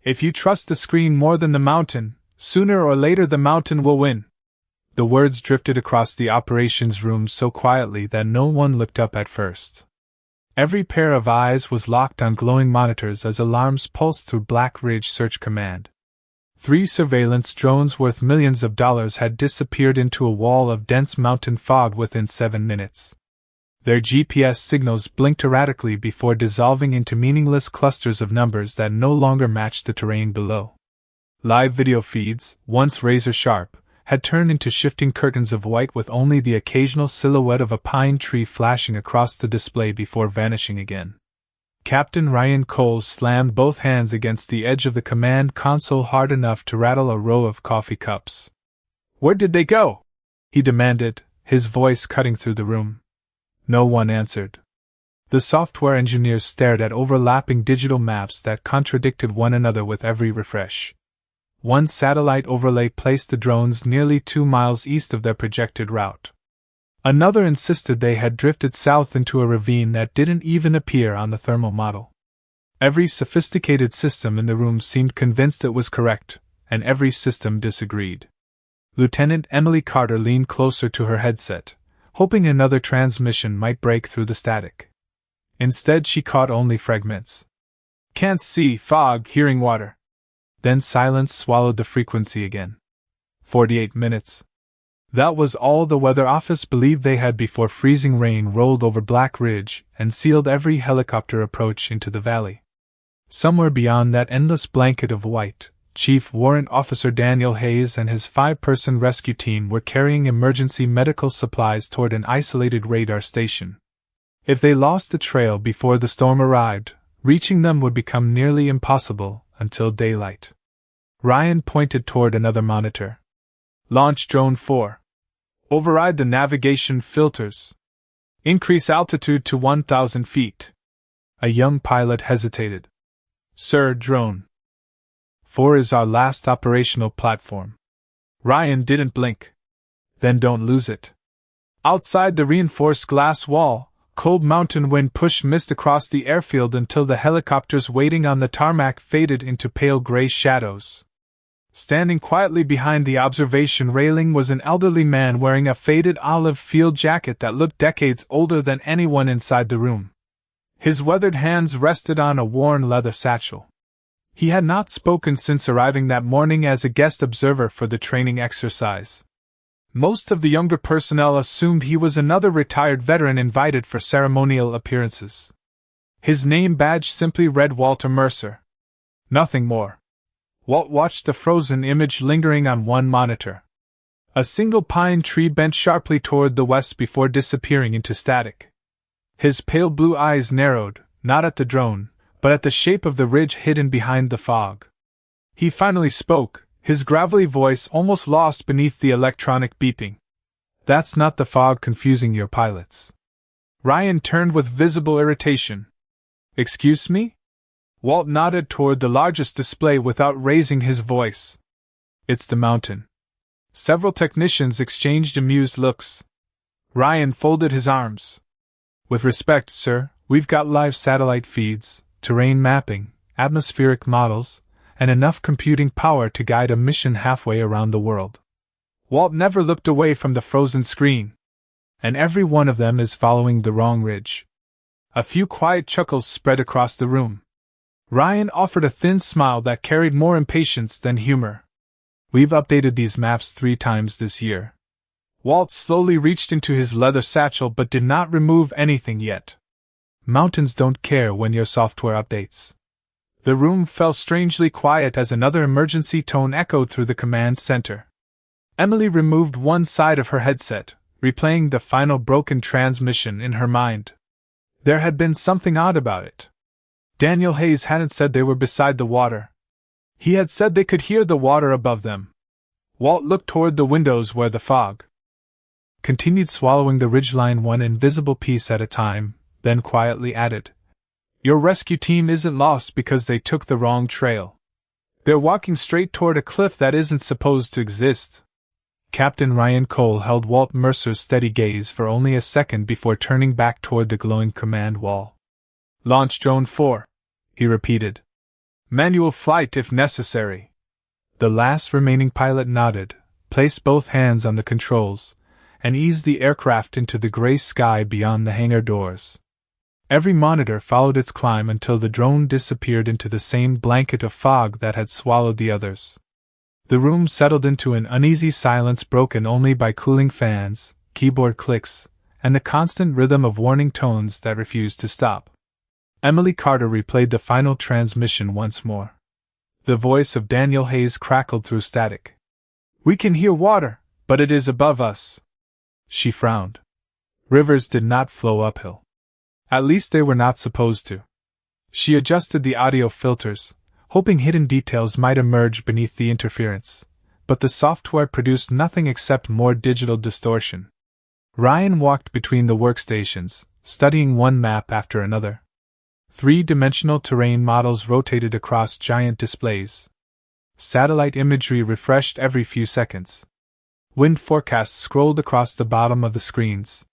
If you trust the screen more than the mountain, sooner or later the mountain will win. The words drifted across the operations room so quietly that no one looked up at first. Every pair of eyes was locked on glowing monitors as alarms pulsed through Black Ridge Search Command. 3 surveillance drones worth millions of dollars had disappeared into a wall of dense mountain fog within 7 minutes. Their GPS signals blinked erratically before dissolving into meaningless clusters of numbers that no longer matched the terrain below. Live video feeds, once razor-sharp, had turned into shifting curtains of white with only the occasional silhouette of a pine tree flashing across the display before vanishing again. Captain Ryan Cole slammed both hands against the edge of the command console hard enough to rattle a row of coffee cups. "Where did they go?" he demanded, his voice cutting through the room. No one answered. The software engineers stared at overlapping digital maps that contradicted one another with every refresh. One satellite overlay placed the drones nearly 2 miles east of their projected route. Another insisted they had drifted south into a ravine that didn't even appear on the thermal model. Every sophisticated system in the room seemed convinced it was correct, and every system disagreed. Lieutenant Emily Carter leaned closer to her headset, hoping another transmission might break through the static. Instead, she caught only fragments. "Can't see, fog, hearing water." Then silence swallowed the frequency again. 48 minutes. That was all the weather office believed they had before freezing rain rolled over Black Ridge and sealed every helicopter approach into the valley. Somewhere beyond that endless blanket of white, Chief Warrant Officer Daniel Hayes and his 5-person rescue team were carrying emergency medical supplies toward an isolated radar station. If they lost the trail before the storm arrived, reaching them would become nearly impossible until daylight. Ryan pointed toward another monitor. "Launch Drone 4. Override the navigation filters. Increase altitude to 1,000 feet. A young pilot hesitated. "Sir, Drone 4 is our last operational platform." Ryan didn't blink. "Then don't lose it." Outside the reinforced glass wall, cold mountain wind pushed mist across the airfield until the helicopters waiting on the tarmac faded into pale gray shadows. Standing quietly behind the observation railing was an elderly man wearing a faded olive field jacket that looked decades older than anyone inside the room. His weathered hands rested on a worn leather satchel. He had not spoken since arriving that morning as a guest observer for the training exercise. Most of the younger personnel assumed he was another retired veteran invited for ceremonial appearances. His name badge simply read Walter Mercer. Nothing more. Walt watched the frozen image lingering on one monitor. A single pine tree bent sharply toward the west before disappearing into static. His pale blue eyes narrowed, not at the drone, but at the shape of the ridge hidden behind the fog. He finally spoke, his gravelly voice almost lost beneath the electronic beeping. "That's not the fog confusing your pilots." Ryan turned with visible irritation. "Excuse me?" Walt nodded toward the largest display without raising his voice. "It's the mountain." Several technicians exchanged amused looks. Ryan folded his arms. "With respect, sir, we've got live satellite feeds, terrain mapping, atmospheric models, and enough computing power to guide a mission halfway around the world." Walt never looked away from the frozen screen. "And every one of them is following the wrong ridge." A few quiet chuckles spread across the room. Ryan offered a thin smile that carried more impatience than humor. "We've updated these maps 3 times this year." Walt slowly reached into his leather satchel but did not remove anything yet. "Mountains don't care when your software updates." The room fell strangely quiet as another emergency tone echoed through the command center. Emily removed one side of her headset, replaying the final broken transmission in her mind. There had been something odd about it. Daniel Hayes hadn't said they were beside the water. He had said they could hear the water above them. Walt looked toward the windows where the fog continued swallowing the ridgeline one invisible piece at a time, then quietly added, "Your rescue team isn't lost because they took the wrong trail. They're walking straight toward a cliff that isn't supposed to exist." Captain Ryan Cole held Walt Mercer's steady gaze for only a second before turning back toward the glowing command wall. "Launch Drone 4. He repeated. Manual flight if necessary. The last remaining pilot nodded, placed both hands on the controls, and eased the aircraft into the gray sky beyond the hangar doors. Every monitor followed its climb until the drone disappeared into the same blanket of fog that had swallowed the others. The room settled into an uneasy silence broken only by cooling fans, keyboard clicks, and the constant rhythm of warning tones that refused to stop. Emily Carter replayed the final transmission once more. The voice of Daniel Hayes crackled through static. "We can hear water, but it is above us." She frowned. Rivers did not flow uphill. At least they were not supposed to. She adjusted the audio filters, hoping hidden details might emerge beneath the interference, but the software produced nothing except more digital distortion. Ryan walked between the workstations, studying one map after another. Three-dimensional terrain models rotated across giant displays. Satellite imagery refreshed every few seconds. Wind forecasts scrolled across the bottom of the screens.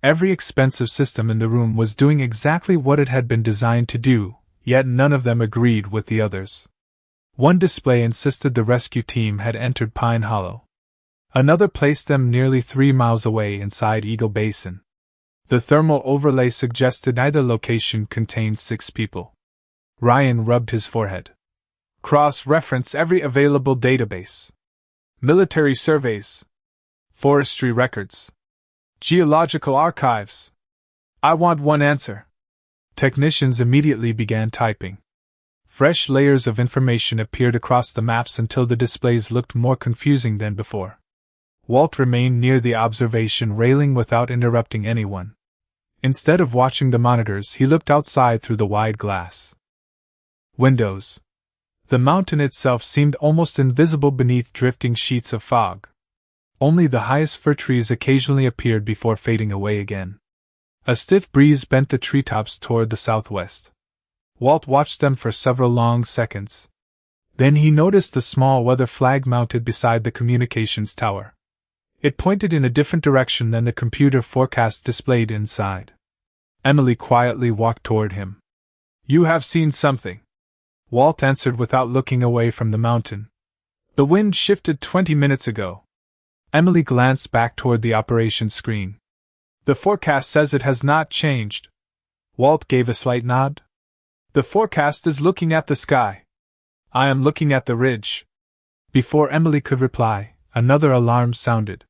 Every expensive system in the room was doing exactly what it had been designed to do, yet none of them agreed with the others. One display insisted the rescue team had entered Pine Hollow. Another placed them nearly 3 miles away inside Eagle Basin. The thermal overlay suggested either location contained 6 people. Ryan rubbed his forehead. Cross-reference every available database. Military surveys. Forestry records. Geological archives. I want one answer. Technicians immediately began typing. Fresh layers of information appeared across the maps until the displays looked more confusing than before. Walt remained near the observation railing without interrupting anyone. Instead of watching the monitors, he looked outside through the wide glass. Windows. The mountain itself seemed almost invisible beneath drifting sheets of fog. Only the highest fir trees occasionally appeared before fading away again. A stiff breeze bent the treetops toward the southwest. Walt watched them for several long seconds. Then he noticed the small weather flag mounted beside the communications tower. It pointed in a different direction than the computer forecast displayed inside. Emily quietly walked toward him. "You have seen something," Walt answered without looking away from the mountain. "The wind shifted 20 minutes ago." Emily glanced back toward the operations screen. "The forecast says it has not changed." Walt gave a slight nod. "The forecast is looking at the sky. I am looking at the ridge." Before Emily could reply, another alarm sounded.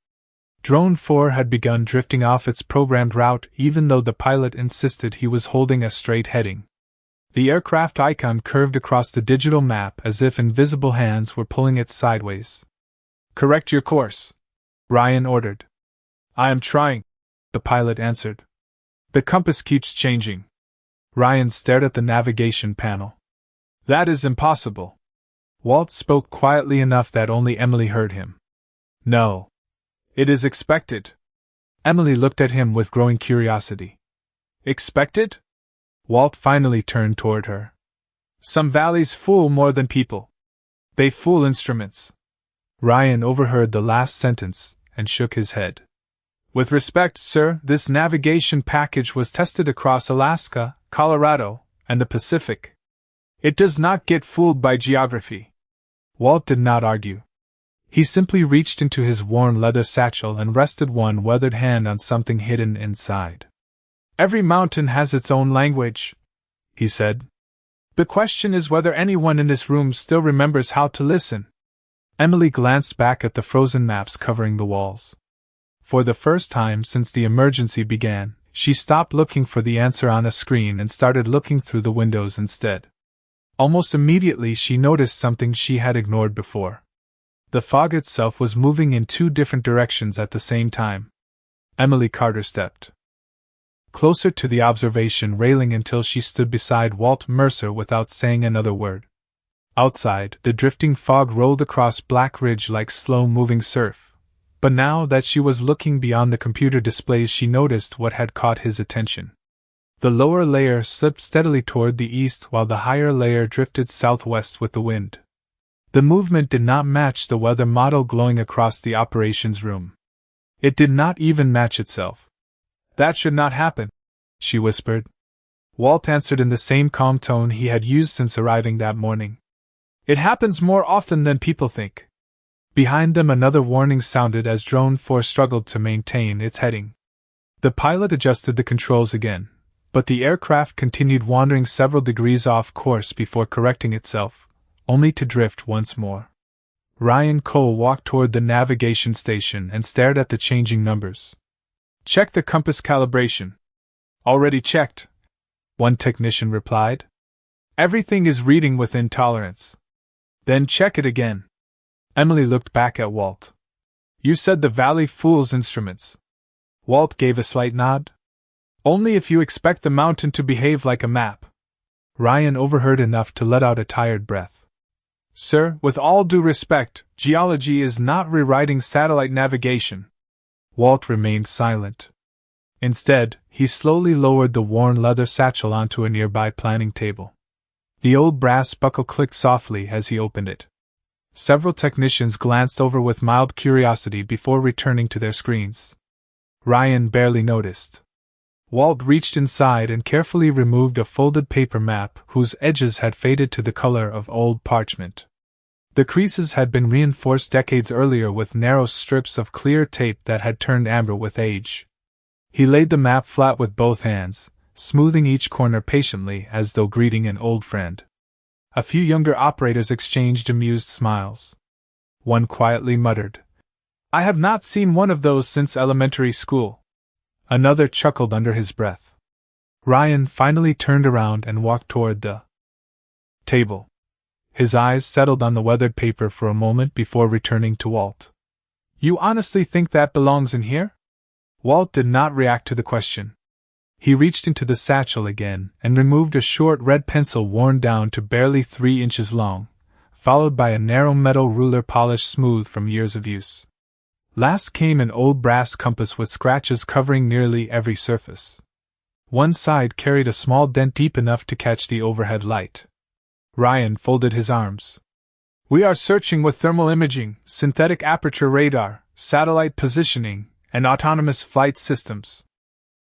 Drone 4 had begun drifting off its programmed route even though the pilot insisted he was holding a straight heading. The aircraft icon curved across the digital map as if invisible hands were pulling it sideways. "Correct your course," Ryan ordered. "I am trying," the pilot answered. "The compass keeps changing." Ryan stared at the navigation panel. "That is impossible." Walt spoke quietly enough that only Emily heard him. "No. It is expected." Emily looked at him with growing curiosity. "Expected?" Walt finally turned toward her. "Some valleys fool more than people. They fool instruments." Ryan overheard the last sentence and shook his head. "With respect, sir, this navigation package was tested across Alaska, Colorado, and the Pacific. It does not get fooled by geography." Walt did not argue. He simply reached into his worn leather satchel and rested one weathered hand on something hidden inside. "Every mountain has its own language," he said. "The question is whether anyone in this room still remembers how to listen." Emily glanced back at the frozen maps covering the walls. For the first time since the emergency began, she stopped looking for the answer on a screen and started looking through the windows instead. Almost immediately she noticed something she had ignored before. The fog itself was moving in 2 different directions at the same time. Emily Carter stepped closer to the observation railing until she stood beside Walt Mercer without saying another word. Outside, the drifting fog rolled across Black Ridge like slow-moving surf, but now that she was looking beyond the computer displays she noticed what had caught his attention. The lower layer slipped steadily toward the east while the higher layer drifted southwest with the wind. The movement did not match the weather model glowing across the operations room. It did not even match itself. "That should not happen," she whispered. Walt answered in the same calm tone he had used since arriving that morning. It happens more often than people think. Behind them another warning sounded as Drone 4 struggled to maintain its heading. The pilot adjusted the controls again, but the aircraft continued wandering several degrees off course before correcting itself, only to drift once more. Ryan Cole walked toward the navigation station and stared at the changing numbers. "Check the compass calibration." "Already checked," one technician replied. "Everything is reading within tolerance." "Then check it again." Emily looked back at Walt. "You said the valley fools instruments." Walt gave a slight nod. "Only if you expect the mountain to behave like a map." Ryan overheard enough to let out a tired breath. "Sir, with all due respect, geology is not rewriting satellite navigation." Walt remained silent. Instead, he slowly lowered the worn leather satchel onto a nearby planning table. The old brass buckle clicked softly as he opened it. Several technicians glanced over with mild curiosity before returning to their screens. Ryan barely noticed. Walt reached inside and carefully removed a folded paper map whose edges had faded to the color of old parchment. The creases had been reinforced decades earlier with narrow strips of clear tape that had turned amber with age. He laid the map flat with both hands, smoothing each corner patiently as though greeting an old friend. A few younger operators exchanged amused smiles. One quietly muttered, "I have not seen one of those since elementary school." Another chuckled under his breath. Ryan finally turned around and walked toward the table. His eyes settled on the weathered paper for a moment before returning to Walt. "You honestly think that belongs in here?" Walt did not react to the question. He reached into the satchel again and removed a short red pencil worn down to barely 3 inches long, followed by a narrow metal ruler polished smooth from years of use. Last came an old brass compass with scratches covering nearly every surface. One side carried a small dent deep enough to catch the overhead light. Ryan folded his arms. "We are searching with thermal imaging, synthetic aperture radar, satellite positioning, and autonomous flight systems."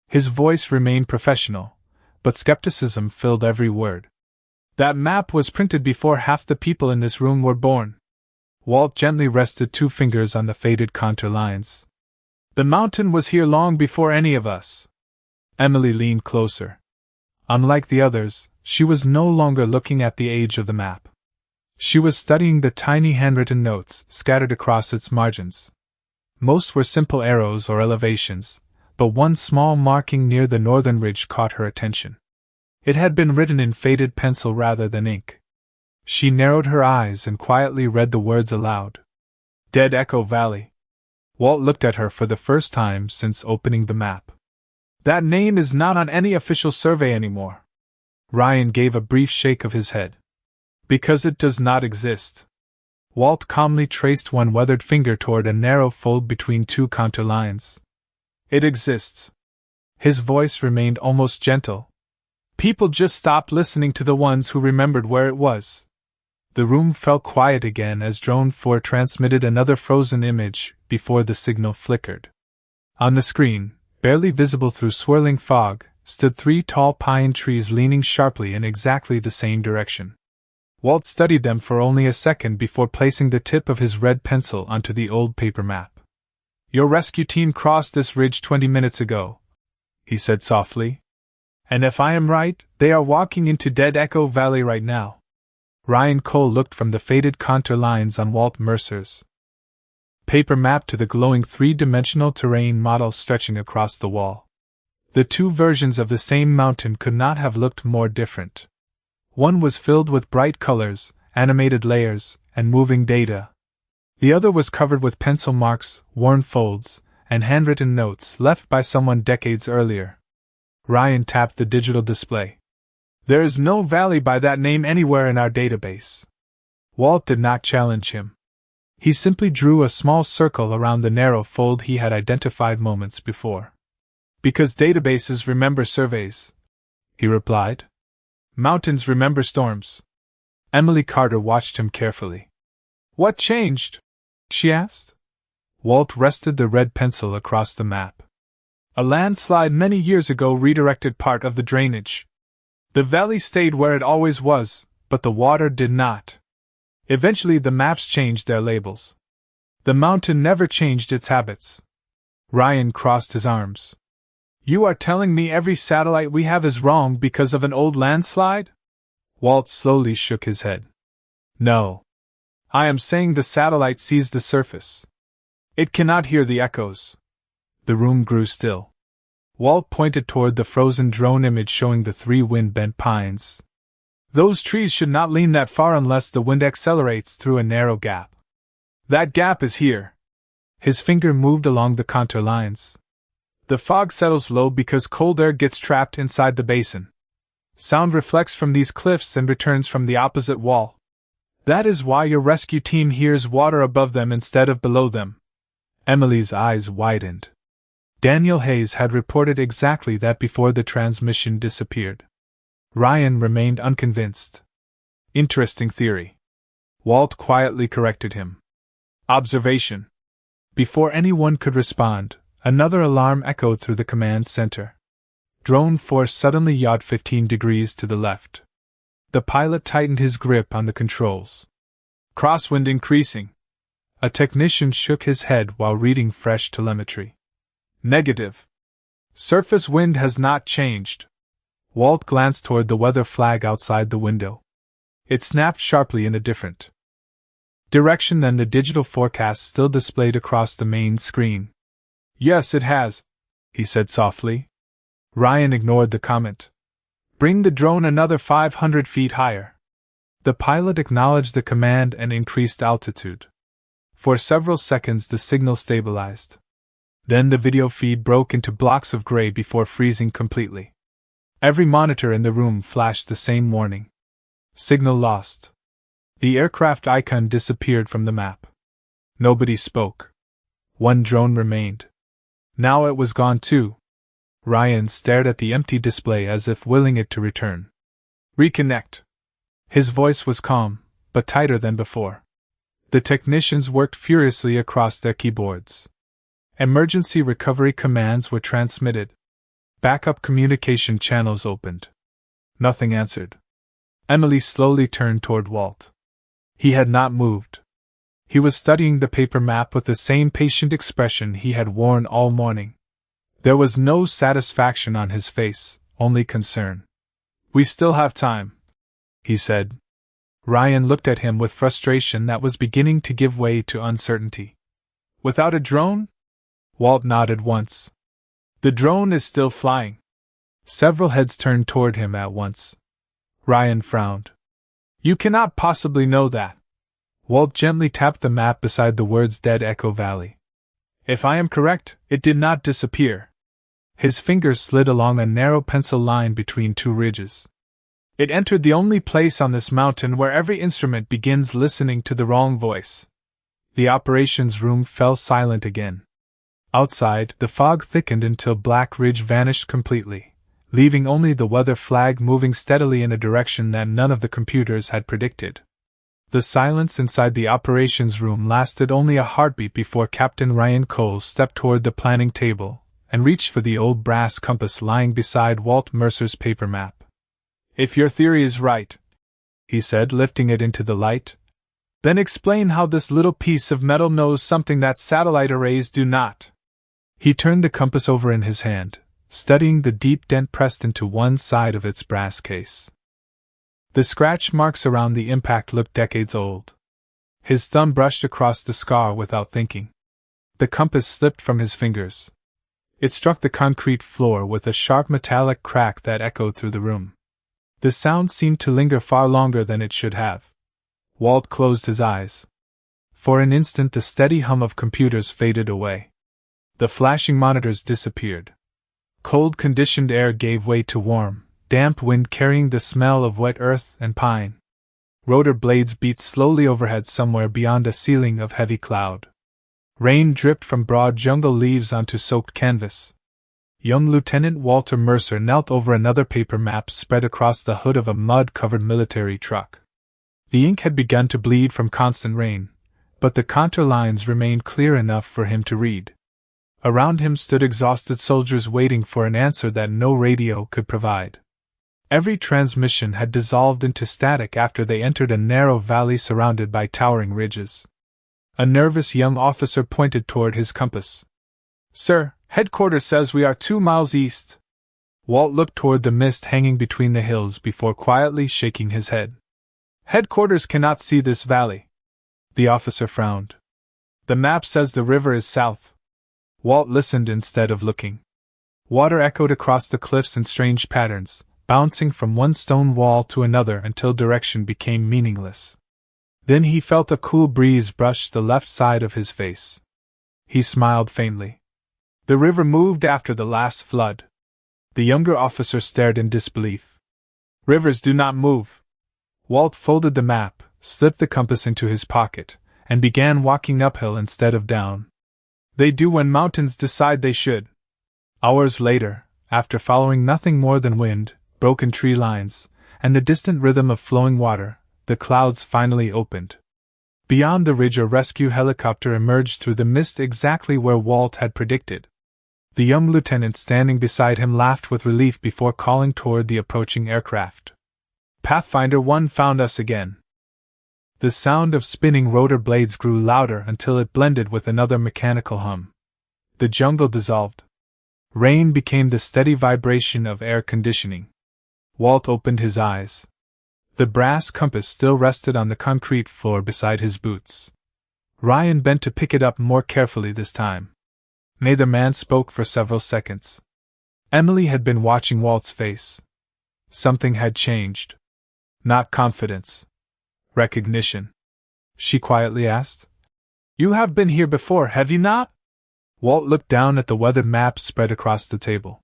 His voice remained professional, but skepticism filled every word. "That map was printed before half the people in this room were born." Walt gently rested 2 fingers on the faded contour lines. "The mountain was here long before any of us." Emily leaned closer. Unlike the others, she was no longer looking at the age of the map. She was studying the tiny handwritten notes scattered across its margins. Most were simple arrows or elevations, but one small marking near the northern ridge caught her attention. It had been written in faded pencil rather than ink. She narrowed her eyes and quietly read the words aloud. "Dead Echo Valley." Walt looked at her for the first time since opening the map. "That name is not on any official survey anymore." Ryan gave a brief shake of his head. "Because it does not exist." Walt calmly traced one weathered finger toward a narrow fold between 2 contour lines. "It exists." His voice remained almost gentle. "People just stopped listening to the ones who remembered where it was." The room fell quiet again as Drone 4 transmitted another frozen image before the signal flickered. On the screen, barely visible through swirling fog, stood 3 tall pine trees leaning sharply in exactly the same direction. Walt studied them for only a second before placing the tip of his red pencil onto the old paper map. "Your rescue team crossed this ridge 20 minutes ago," he said softly. "And if I am right, they are walking into Dead Echo Valley right now." Ryan Cole looked from the faded contour lines on Walt Mercer's paper map to the glowing 3-dimensional terrain model stretching across the wall. The 2 versions of the same mountain could not have looked more different. One was filled with bright colors, animated layers, and moving data. The other was covered with pencil marks, worn folds, and handwritten notes left by someone decades earlier. Ryan tapped the digital display. "There is no valley by that name anywhere in our database." Walt did not challenge him. He simply drew a small circle around the narrow fold he had identified moments before. "Because databases remember surveys," he replied. "Mountains remember storms." Emily Carter watched him carefully. "What changed?" she asked. Walt rested the red pencil across the map. "A landslide many years ago redirected part of the drainage." The valley stayed where it always was, but the water did not. Eventually the maps changed their labels. The mountain never changed its habits. Ryan crossed his arms. You are telling me every satellite we have is wrong because of an old landslide? Walt slowly shook his head. No. I am saying the satellite sees the surface. It cannot hear the echoes. The room grew still. Walt pointed toward the frozen drone image showing the 3 wind-bent pines. Those trees should not lean that far unless the wind accelerates through a narrow gap. That gap is here. His finger moved along the contour lines. The fog settles low because cold air gets trapped inside the basin. Sound reflects from these cliffs and returns from the opposite wall. That is why your rescue team hears water above them instead of below them. Emily's eyes widened. Daniel Hayes had reported exactly that before the transmission disappeared. Ryan remained unconvinced. Interesting theory. Walt quietly corrected him. Observation. Before anyone could respond, another alarm echoed through the command center. Drone 4 suddenly yawed 15 degrees to the left. The pilot tightened his grip on the controls. Crosswind increasing. A technician shook his head while reading fresh telemetry. Negative. Surface wind has not changed. Walt glanced toward the weather flag outside the window. It snapped sharply in a different direction than the digital forecast still displayed across the main screen. Yes, it has, he said softly. Ryan ignored the comment. Bring the drone another 500 feet higher. The pilot acknowledged the command and increased altitude. For several seconds the signal stabilized. Then the video feed broke into blocks of gray before freezing completely. Every monitor in the room flashed the same warning. Signal lost. The aircraft icon disappeared from the map. Nobody spoke. One drone remained. Now it was gone too. Ryan stared at the empty display as if willing it to return. Reconnect. His voice was calm, but tighter than before. The technicians worked furiously across their keyboards. Emergency recovery commands were transmitted. Backup communication channels opened. Nothing answered. Emily slowly turned toward Walt. He had not moved. He was studying the paper map with the same patient expression he had worn all morning. There was no satisfaction on his face, only concern. We still have time, he said. Ryan looked at him with frustration that was beginning to give way to uncertainty. Without a drone? Walt nodded once. The drone is still flying. Several heads turned toward him at once. Ryan frowned. You cannot possibly know that. Walt gently tapped the map beside the words Dead Echo Valley. If I am correct, it did not disappear. His fingers slid along a narrow pencil line between 2 ridges. It entered the only place on this mountain where every instrument begins listening to the wrong voice. The operations room fell silent again. Outside, the fog thickened until Black Ridge vanished completely, leaving only the weather flag moving steadily in a direction that none of the computers had predicted. The silence inside the operations room lasted only a heartbeat before Captain Ryan Cole stepped toward the planning table and reached for the old brass compass lying beside Walt Mercer's paper map. If your theory is right, he said, lifting it into the light, then explain how this little piece of metal knows something that satellite arrays do not. He turned the compass over in his hand, studying the deep dent pressed into one side of its brass case. The scratch marks around the impact looked decades old. His thumb brushed across the scar without thinking. The compass slipped from his fingers. It struck the concrete floor with a sharp metallic crack that echoed through the room. The sound seemed to linger far longer than it should have. Walt closed his eyes. For an instant the steady hum of computers faded away. The flashing monitors disappeared. Cold conditioned air gave way to warm, damp wind carrying the smell of wet earth and pine. Rotor blades beat slowly overhead somewhere beyond a ceiling of heavy cloud. Rain dripped from broad jungle leaves onto soaked canvas. Young Lieutenant Walter Mercer knelt over another paper map spread across the hood of a mud-covered military truck. The ink had begun to bleed from constant rain, but the contour lines remained clear enough for him to read. Around him stood exhausted soldiers waiting for an answer that no radio could provide. Every transmission had dissolved into static after they entered a narrow valley surrounded by towering ridges. A nervous young officer pointed toward his compass. "Sir, headquarters says we are 2 miles east." Walt looked toward the mist hanging between the hills before quietly shaking his head. "Headquarters cannot see this valley." The officer frowned. "The map says the river is south." Walt listened instead of looking. Water echoed across the cliffs in strange patterns, bouncing from one stone wall to another until direction became meaningless. Then he felt a cool breeze brush the left side of his face. He smiled faintly. The river moved after the last flood. The younger officer stared in disbelief. "Rivers do not move." Walt folded the map, slipped the compass into his pocket, and began walking uphill instead of down. "They do when mountains decide they should." Hours later, after following nothing more than wind, broken tree lines, and the distant rhythm of flowing water, the clouds finally opened. Beyond the ridge a rescue helicopter emerged through the mist exactly where Walt had predicted. The young lieutenant standing beside him laughed with relief before calling toward the approaching aircraft. "Pathfinder 1 found us again." The sound of spinning rotor blades grew louder until it blended with another mechanical hum. The jungle dissolved. Rain became the steady vibration of air conditioning. Walt opened his eyes. The brass compass still rested on the concrete floor beside his boots. Ryan bent to pick it up more carefully this time. Neither man spoke for several seconds. Emily had been watching Walt's face. Something had changed. Not confidence. Recognition. She quietly asked. "You have been here before, have you not?" Walt looked down at the weathered map spread across the table.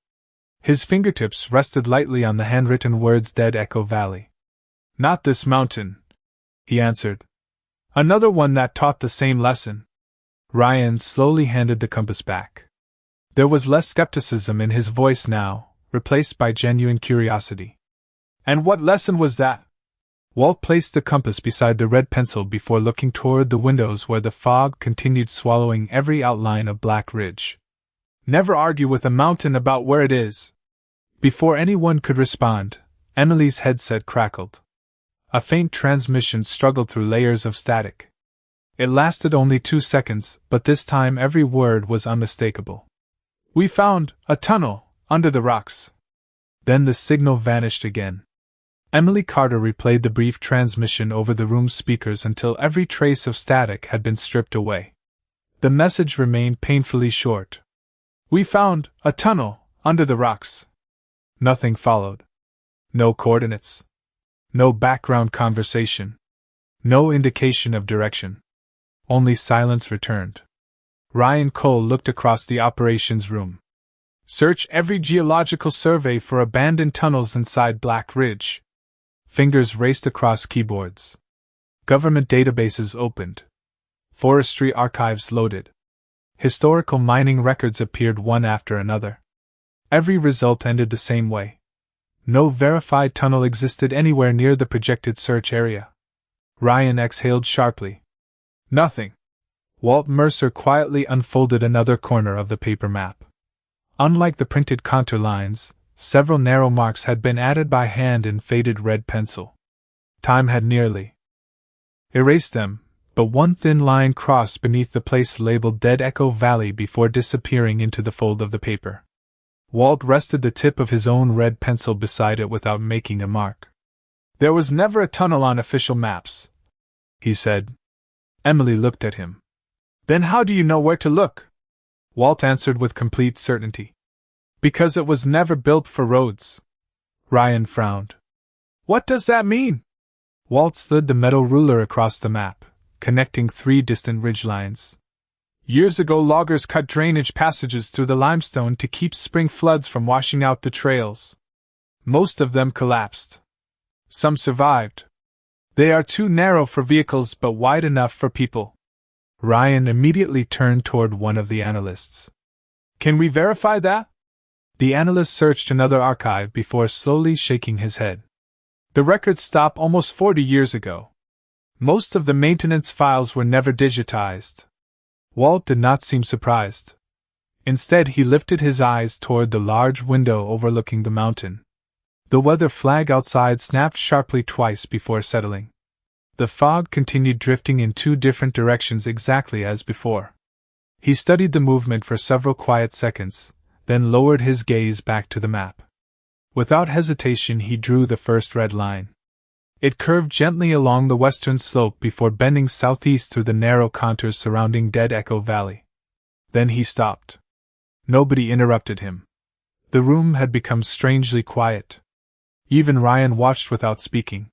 His fingertips rested lightly on the handwritten words Dead Echo Valley. "Not this mountain," he answered. "Another one that taught the same lesson." Ryan slowly handed the compass back. There was less skepticism in his voice now, replaced by genuine curiosity. "And what lesson was that?" Walt placed the compass beside the red pencil before looking toward the windows where the fog continued swallowing every outline of Black Ridge. "Never argue with a mountain about where it is." Before anyone could respond, Emily's headset crackled. A faint transmission struggled through layers of static. It lasted only 2 seconds, but this time every word was unmistakable. "We found a tunnel under the rocks." Then the signal vanished again. Emily Carter replayed the brief transmission over the room's speakers until every trace of static had been stripped away. The message remained painfully short. "We found a tunnel under the rocks." Nothing followed. No coordinates. No background conversation. No indication of direction. Only silence returned. Ryan Cole looked across the operations room. "Search every geological survey for abandoned tunnels inside Black Ridge." Fingers raced across keyboards. Government databases opened. Forestry archives loaded. Historical mining records appeared one after another. Every result ended the same way. No verified tunnel existed anywhere near the projected search area. Ryan exhaled sharply. "Nothing." Walt Mercer quietly unfolded another corner of the paper map. Unlike the printed contour lines, several narrow marks had been added by hand in faded red pencil. Time had nearly erased them, but one thin line crossed beneath the place labeled Dead Echo Valley before disappearing into the fold of the paper. Walt rested the tip of his own red pencil beside it without making a mark. "There was never a tunnel on official maps," he said. Emily looked at him. "Then how do you know where to look?" Walt answered with complete certainty. "Because it was never built for roads." Ryan frowned. "What does that mean?" Walt slid the metal ruler across the map, connecting 3 distant ridgelines. "Years ago loggers cut drainage passages through the limestone to keep spring floods from washing out the trails. Most of them collapsed. Some survived. They are too narrow for vehicles but wide enough for people." Ryan immediately turned toward one of the analysts. "Can we verify that?" The analyst searched another archive before slowly shaking his head. "The records stop almost 40 years ago. Most of the maintenance files were never digitized." Walt did not seem surprised. Instead, he lifted his eyes toward the large window overlooking the mountain. The weather flag outside snapped sharply twice before settling. The fog continued drifting in two different directions exactly as before. He studied the movement for several quiet seconds, then lowered his gaze back to the map. Without hesitation he drew the first red line. It curved gently along the western slope before bending southeast through the narrow contours surrounding Dead Echo Valley. Then he stopped. Nobody interrupted him. The room had become strangely quiet. Even Ryan watched without speaking.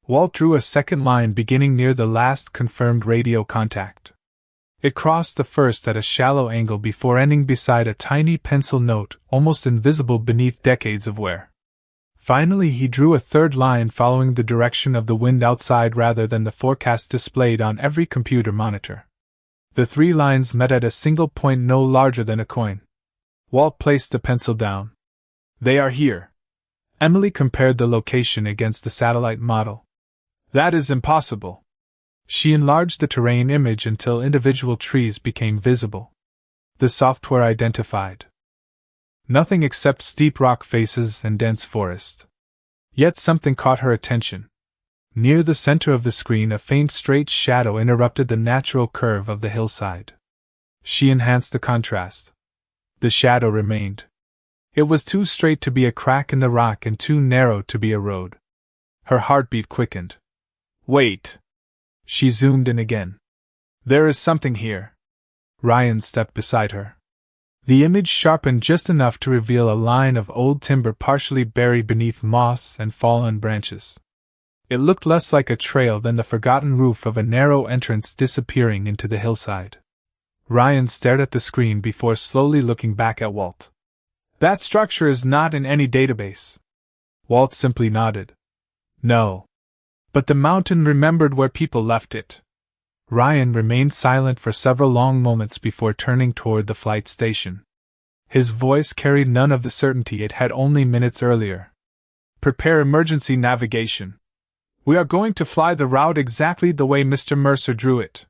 Walt drew a second line beginning near the last confirmed radio contact. It crossed the first at a shallow angle before ending beside a tiny pencil note almost invisible beneath decades of wear. Finally he drew a third line following the direction of the wind outside rather than the forecast displayed on every computer monitor. The three lines met at a single point no larger than a coin. Walt placed the pencil down. They are here. Emily compared the location against the satellite model. That is impossible. She enlarged the terrain image until individual trees became visible. The software identified nothing except steep rock faces and dense forest. Yet something caught her attention. Near the center of the screen, a faint straight shadow interrupted the natural curve of the hillside. She enhanced the contrast. The shadow remained. It was too straight to be a crack in the rock and too narrow to be a road. Her heartbeat quickened. Wait. She zoomed in again. There is something here. Ryan stepped beside her. The image sharpened just enough to reveal a line of old timber partially buried beneath moss and fallen branches. It looked less like a trail than the forgotten roof of a narrow entrance disappearing into the hillside. Ryan stared at the screen before slowly looking back at Walt. That structure is not in any database. Walt simply nodded. No. But the mountain remembered where people left it. Ryan remained silent for several long moments before turning toward the flight station. His voice carried none of the certainty it had only minutes earlier. Prepare emergency navigation. We are going to fly the route exactly the way Mr. Mercer drew it.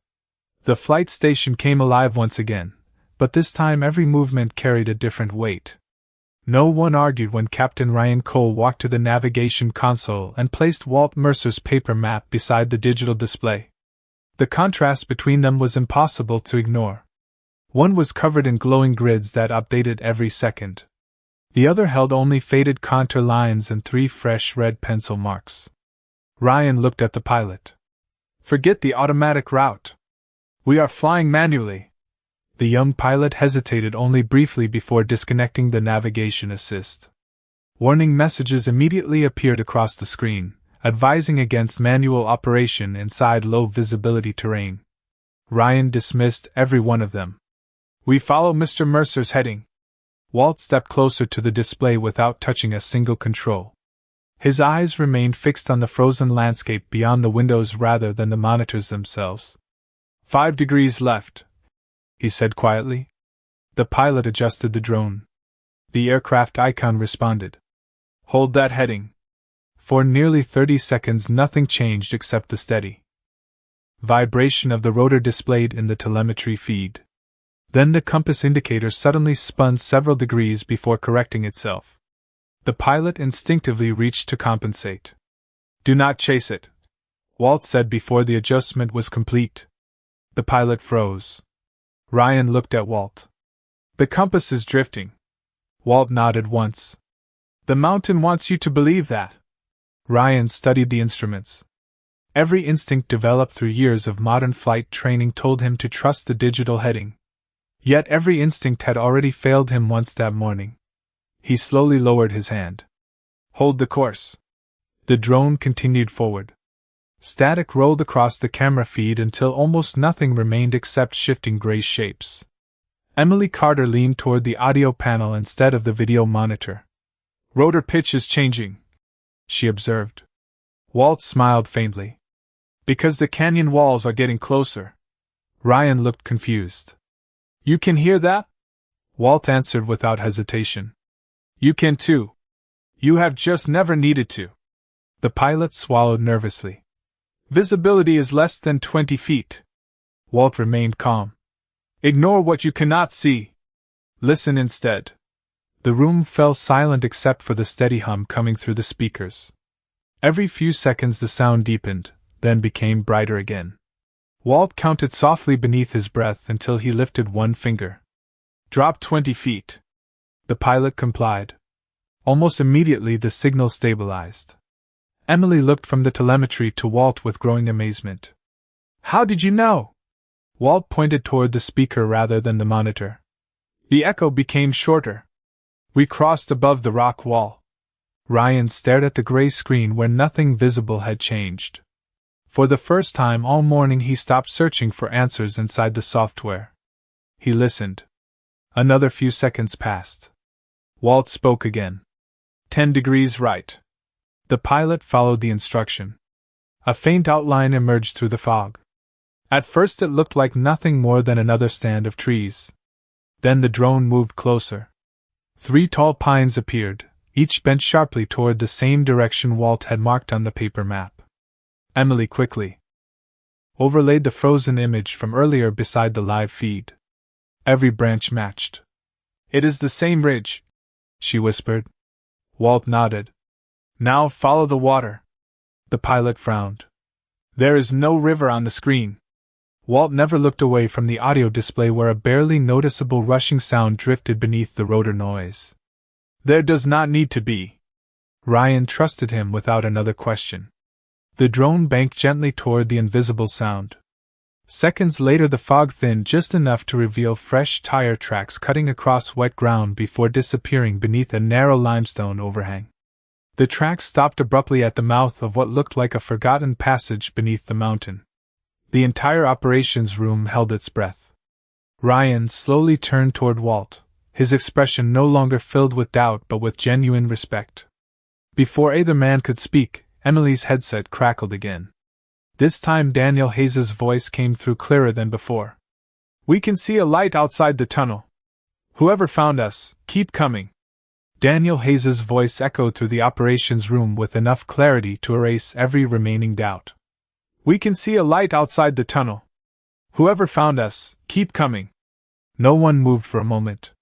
The flight station came alive once again, but this time every movement carried a different weight. No one argued when Captain Ryan Cole walked to the navigation console and placed Walt Mercer's paper map beside the digital display. The contrast between them was impossible to ignore. One was covered in glowing grids that updated every second. The other held only faded contour lines and 3 fresh red pencil marks. Ryan looked at the pilot. Forget the automatic route. We are flying manually. The young pilot hesitated only briefly before disconnecting the navigation assist. Warning messages immediately appeared across the screen, advising against manual operation inside low-visibility terrain. Ryan dismissed every one of them. We follow Mr. Mercer's heading. Walt stepped closer to the display without touching a single control. His eyes remained fixed on the frozen landscape beyond the windows rather than the monitors themselves. 5 degrees left, he said quietly. The pilot adjusted the drone. The aircraft icon responded. Hold that heading. For nearly 30 seconds nothing changed except the steady vibration of the rotor displayed in the telemetry feed. Then the compass indicator suddenly spun several degrees before correcting itself. The pilot instinctively reached to compensate. Do not chase it, Walt said before the adjustment was complete. The pilot froze. Ryan looked at Walt. The compass is drifting. Walt nodded once. The mountain wants you to believe that. Ryan studied the instruments. Every instinct developed through years of modern flight training told him to trust the digital heading. Yet every instinct had already failed him once that morning. He slowly lowered his hand. Hold the course. The drone continued forward. Static rolled across the camera feed until almost nothing remained except shifting gray shapes. Emily Carter leaned toward the audio panel instead of the video monitor. Rotor pitch is changing, she observed. Walt smiled faintly. Because the canyon walls are getting closer. Ryan looked confused. You can hear that? Walt answered without hesitation. You can too. You have just never needed to. The pilot swallowed nervously. Visibility is less than 20 feet. Walt remained calm. Ignore what you cannot see. Listen instead. The room fell silent except for the steady hum coming through the speakers. Every few seconds the sound deepened, then became brighter again. Walt counted softly beneath his breath until he lifted one finger. "Drop 20 feet." The pilot complied. Almost immediately the signal stabilized. Emily looked from the telemetry to Walt with growing amazement. "How did you know?" Walt pointed toward the speaker rather than the monitor. The echo became shorter. "We crossed above the rock wall." Ryan stared at the gray screen where nothing visible had changed. For the first time all morning he stopped searching for answers inside the software. He listened. Another few seconds passed. Walt spoke again. 10 degrees right. The pilot followed the instruction. A faint outline emerged through the fog. At first it looked like nothing more than another stand of trees. Then the drone moved closer. 3 tall pines appeared, each bent sharply toward the same direction Walt had marked on the paper map. Emily quickly overlaid the frozen image from earlier beside the live feed. Every branch matched. "It is the same ridge," she whispered. Walt nodded. "Now follow the water." The pilot frowned. "There is no river on the screen." Walt never looked away from the audio display where a barely noticeable rushing sound drifted beneath the rotor noise. "There does not need to be." Ryan trusted him without another question. The drone banked gently toward the invisible sound. Seconds later the fog thinned just enough to reveal fresh tire tracks cutting across wet ground before disappearing beneath a narrow limestone overhang. The tracks stopped abruptly at the mouth of what looked like a forgotten passage beneath the mountain. The entire operations room held its breath. Ryan slowly turned toward Walt, his expression no longer filled with doubt but with genuine respect. Before either man could speak, Emily's headset crackled again. This time Daniel Hayes's voice came through clearer than before. "We can see a light outside the tunnel. Whoever found us, keep coming." Daniel Hayes's voice echoed through the operations room with enough clarity to erase every remaining doubt. "We can see a light outside the tunnel. Whoever found us, keep coming." No one moved for a moment.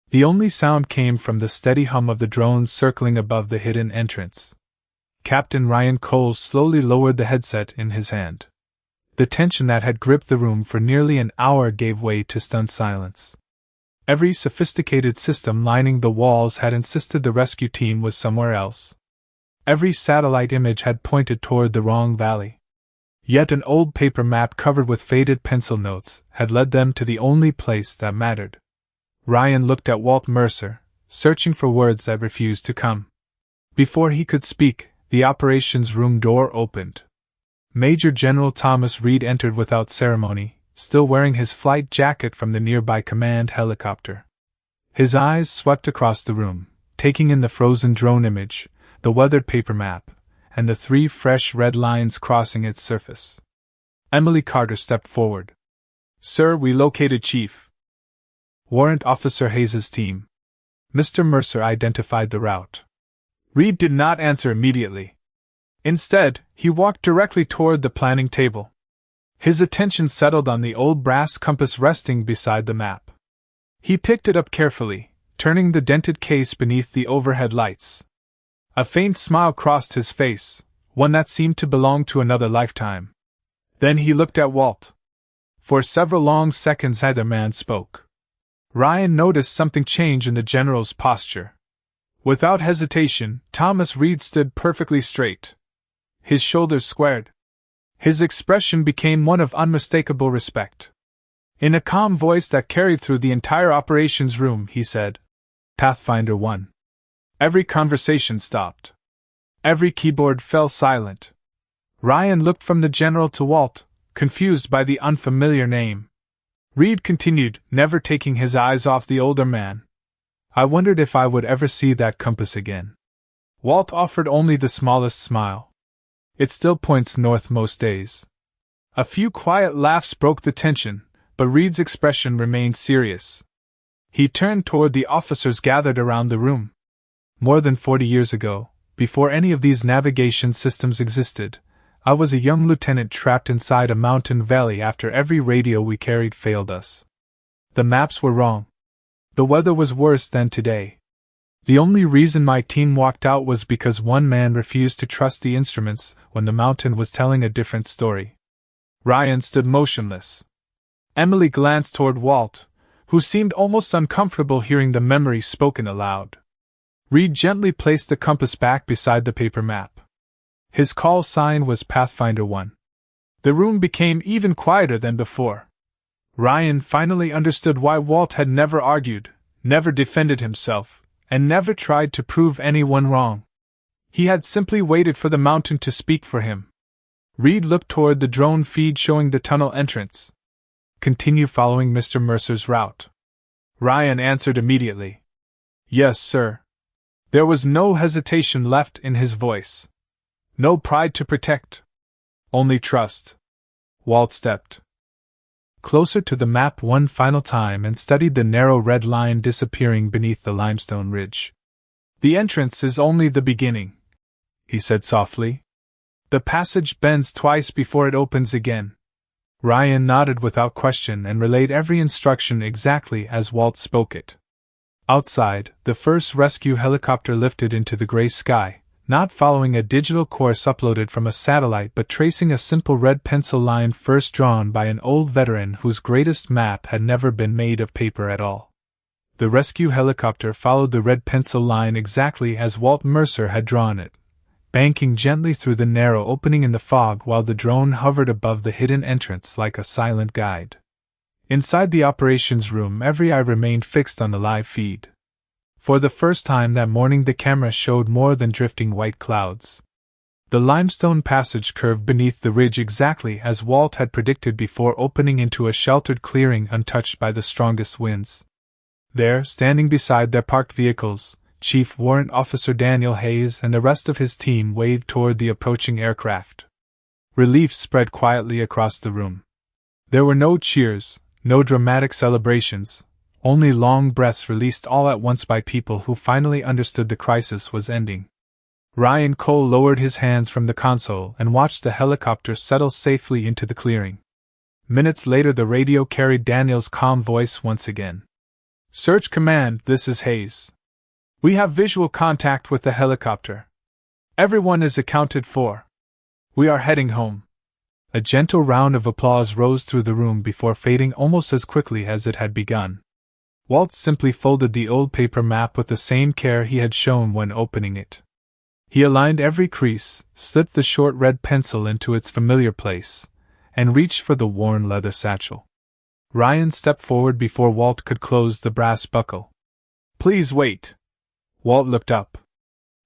The only sound came from the steady hum of the drones circling above the hidden entrance. Captain Ryan Coles slowly lowered the headset in his hand. The tension that had gripped the room for nearly an hour gave way to stunned silence. Every sophisticated system lining the walls had insisted the rescue team was somewhere else. Every satellite image had pointed toward the wrong valley. Yet an old paper map covered with faded pencil notes had led them to the only place that mattered. Ryan looked at Walt Mercer, searching for words that refused to come. Before he could speak, the operations room door opened. Major General Thomas Reed entered without ceremony, still wearing his flight jacket from the nearby command helicopter. His eyes swept across the room, taking in the frozen drone image, the weathered paper map, and the 3 fresh red lines crossing its surface. Emily Carter stepped forward. "Sir, we located Chief Warrant Officer Hayes's team." Mr. Mercer identified the route. Reed did not answer immediately. Instead, he walked directly toward the planning table. His attention settled on the old brass compass resting beside the map. He picked it up carefully, turning the dented case beneath the overhead lights. A faint smile crossed his face, one that seemed to belong to another lifetime. Then he looked at Walt. For several long seconds neither man spoke. Ryan noticed something change in the general's posture. Without hesitation, Thomas Reed stood perfectly straight. His shoulders squared. His expression became one of unmistakable respect. In a calm voice that carried through the entire operations room, he said, "Pathfinder 1. Every conversation stopped. Every keyboard fell silent. Ryan looked from the general to Walt, confused by the unfamiliar name. Reed continued, never taking his eyes off the older man. "I wondered if I would ever see that compass again." Walt offered only the smallest smile. "It still points north most days." A few quiet laughs broke the tension, but Reed's expression remained serious. He turned toward the officers gathered around the room. "More than 40 years ago, before any of these navigation systems existed, I was a young lieutenant trapped inside a mountain valley after every radio we carried failed us. The maps were wrong. The weather was worse than today. The only reason my team walked out was because one man refused to trust the instruments when the mountain was telling a different story. Ryan stood motionless. Emily glanced toward Walt, who seemed almost uncomfortable hearing the memory spoken aloud. Reed gently placed the compass back beside the paper map. His call sign was Pathfinder 1. The room became even quieter than before. Ryan finally understood why Walt had never argued, never defended himself, and never tried to prove anyone wrong. He had simply waited for the mountain to speak for him. Reed looked toward the drone feed showing the tunnel entrance. Continue following Mr. Mercer's route. Ryan answered immediately. Yes, sir. There was no hesitation left in his voice. No pride to protect. Only trust. Walt stepped closer to the map one final time and studied the narrow red line disappearing beneath the limestone ridge. The entrance is only the beginning, he said softly. The passage bends twice before it opens again. Ryan nodded without question and relayed every instruction exactly as Walt spoke it. Outside, the first rescue helicopter lifted into the gray sky, not following a digital course uploaded from a satellite but tracing a simple red pencil line first drawn by an old veteran whose greatest map had never been made of paper at all. The rescue helicopter followed the red pencil line exactly as Walt Mercer had drawn it, banking gently through the narrow opening in the fog while the drone hovered above the hidden entrance like a silent guide. Inside the operations room, every eye remained fixed on the live feed. For the first time that morning, the camera showed more than drifting white clouds. The limestone passage curved beneath the ridge exactly as Walt had predicted before opening into a sheltered clearing untouched by the strongest winds. There, standing beside their parked vehicles, Chief Warrant Officer Daniel Hayes and the rest of his team waved toward the approaching aircraft. Relief spread quietly across the room. There were no cheers, no dramatic celebrations, only long breaths released all at once by people who finally understood the crisis was ending. Ryan Cole lowered his hands from the console and watched the helicopter settle safely into the clearing. Minutes later, the radio carried Daniel's calm voice once again. Search Command, this is Hayes. We have visual contact with the helicopter. Everyone is accounted for. We are heading home. A gentle round of applause rose through the room before fading almost as quickly as it had begun. Walt simply folded the old paper map with the same care he had shown when opening it. He aligned every crease, slipped the short red pencil into its familiar place, and reached for the worn leather satchel. Ryan stepped forward before Walt could close the brass buckle. Please wait. Walt looked up.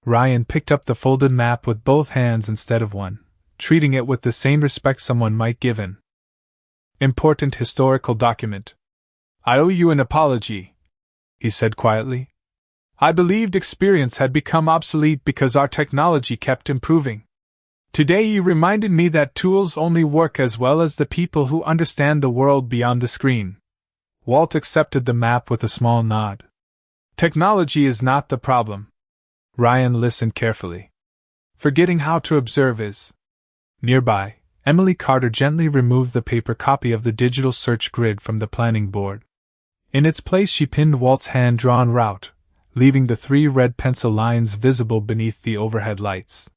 Ryan picked up the folded map with both hands instead of one, treating it with the same respect someone might give an important historical document. I owe you an apology, he said quietly. I believed experience had become obsolete because our technology kept improving. Today you reminded me that tools only work as well as the people who understand the world beyond the screen. Walt accepted the map with a small nod. Technology is not the problem. Ryan listened carefully. Forgetting how to observe is. Nearby, Emily Carter gently removed the paper copy of the digital search grid from the planning board. In its place she pinned Walt's hand-drawn route, leaving the 3 red pencil lines visible beneath the overhead lights.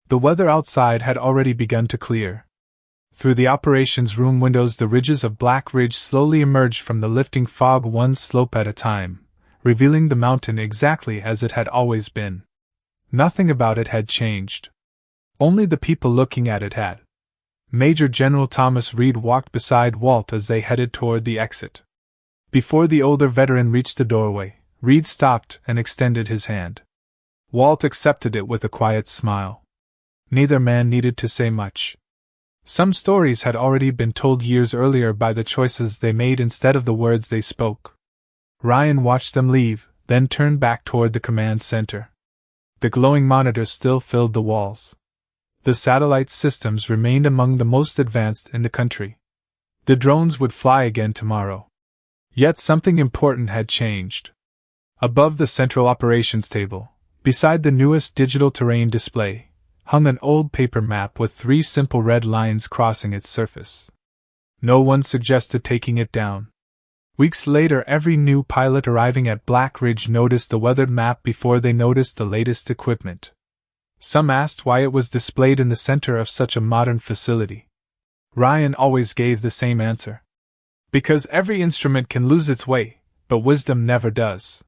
The weather outside had already begun to clear. Through the operations room windows the ridges of Black Ridge slowly emerged from the lifting fog one slope at a time, revealing the mountain exactly as it had always been. Nothing about it had changed. Only the people looking at it had. Major General Thomas Reed walked beside Walt as they headed toward the exit. Before the older veteran reached the doorway, Reed stopped and extended his hand. Walt accepted it with a quiet smile. Neither man needed to say much. Some stories had already been told years earlier by the choices they made instead of the words they spoke. Ryan watched them leave, then turned back toward the command center. The glowing monitors still filled the walls. The satellite systems remained among the most advanced in the country. The drones would fly again tomorrow. Yet something important had changed. Above the central operations table, beside the newest digital terrain display, hung an old paper map with 3 simple red lines crossing its surface. No one suggested taking it down. Weeks later, every new pilot arriving at Black Ridge noticed the weathered map before they noticed the latest equipment. Some asked why it was displayed in the center of such a modern facility. Ryan always gave the same answer. Because every instrument can lose its way, but wisdom never does.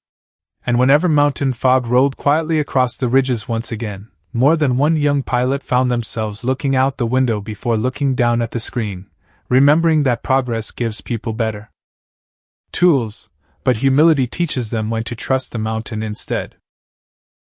And whenever mountain fog rolled quietly across the ridges once again, more than one young pilot found themselves looking out the window before looking down at the screen, remembering that progress gives people better tools, but humility teaches them when to trust the mountain instead.